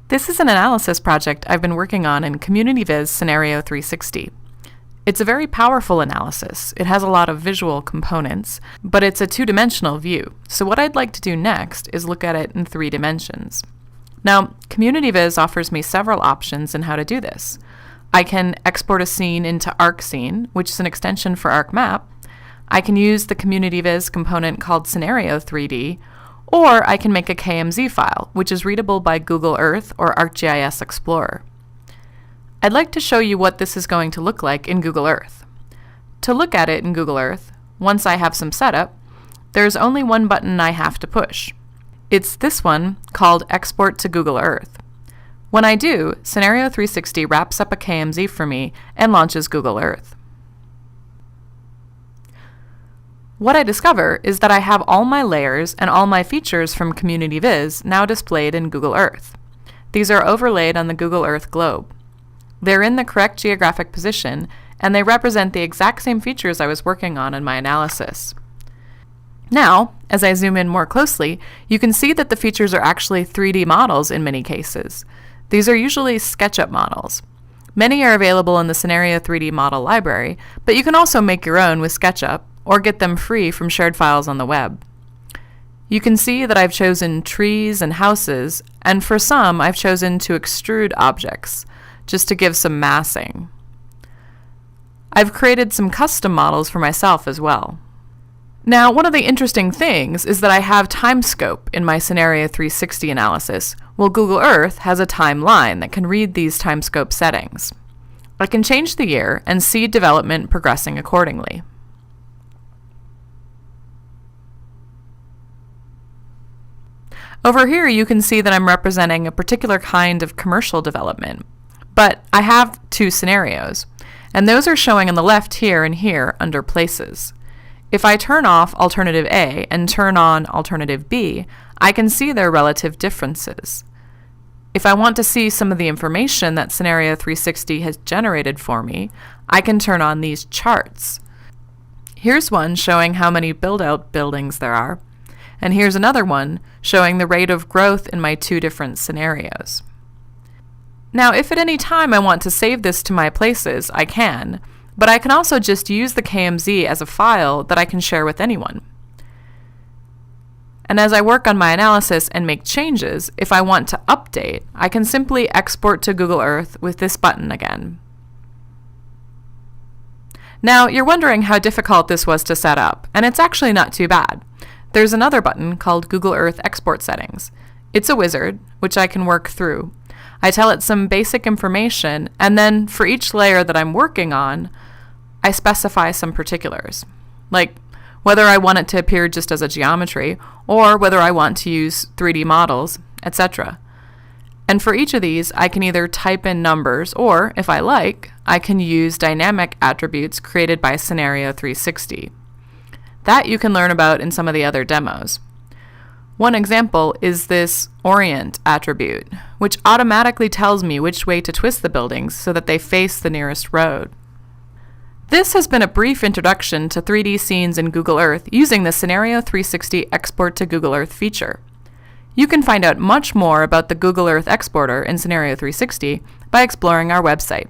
This is an analysis project I've been working on in CommunityViz Scenario 360. It's a very powerful analysis. It has a lot of visual components, but it's a two-dimensional view. So what I'd like to do next is look at it in 3 dimensions. Now, CommunityViz offers me several options in how to do this. I can export a scene into ArcScene, which is an extension for ArcMap. I can use the CommunityViz component called Scenario 3D, or I can make a KMZ file, which is readable by Google Earth or ArcGIS Explorer. I'd like to show you what this is going to look like in Google Earth. To look at it in Google Earth, once I have some setup, there's only one button I have to push. It's this one called Export to Google Earth. When I do, Scenario 360 wraps up a KMZ for me and launches Google Earth. What I discover is that I have all my layers and all my features from CommunityViz now displayed in Google Earth. These are overlaid on the Google Earth globe. They're in the correct geographic position, and they represent the exact same features I was working on in my analysis. Now, as I zoom in more closely, you can see that the features are actually 3D models in many cases. These are usually SketchUp models. Many are available in the Scenario 3D model library, but you can also make your own with SketchUp or get them free from shared files on the web. You can see that I've chosen trees and houses, and for some I've chosen to extrude objects, just to give some massing. I've created some custom models for myself as well. Now, one of the interesting things is that I have time scope in my Scenario 360 analysis, while Google Earth has a timeline that can read these time scope settings. I can change the year and see development progressing accordingly. Over here you can see that I'm representing a particular kind of commercial development, but I have 2 scenarios, and those are showing on the left here and here under Places. If I turn off Alternative A and turn on Alternative B, I can see their relative differences. If I want to see some of the information that Scenario 360 has generated for me, I can turn on these charts. Here's one showing how many build-out buildings there are, and here's another one showing the rate of growth in my 2 different scenarios. Now, if at any time I want to save this to my Places, I can, but I can also just use the KMZ as a file that I can share with anyone. And as I work on my analysis and make changes, if I want to update, I can simply export to Google Earth with this button again. Now, you're wondering how difficult this was to set up, and it's actually not too bad. There's another button called Google Earth Export Settings. It's a wizard, which I can work through. I tell it some basic information, and then for each layer that I'm working on, I specify some particulars, like whether I want it to appear just as a geometry, or whether I want to use 3D models, etc. And for each of these, I can either type in numbers, or, if I like, I can use dynamic attributes created by Scenario 360. That you can learn about in some of the other demos. One example is this orient attribute, which automatically tells me which way to twist the buildings so that they face the nearest road. This has been a brief introduction to 3D scenes in Google Earth using the Scenario 360 Export to Google Earth feature. You can find out much more about the Google Earth Exporter in Scenario 360 by exploring our website.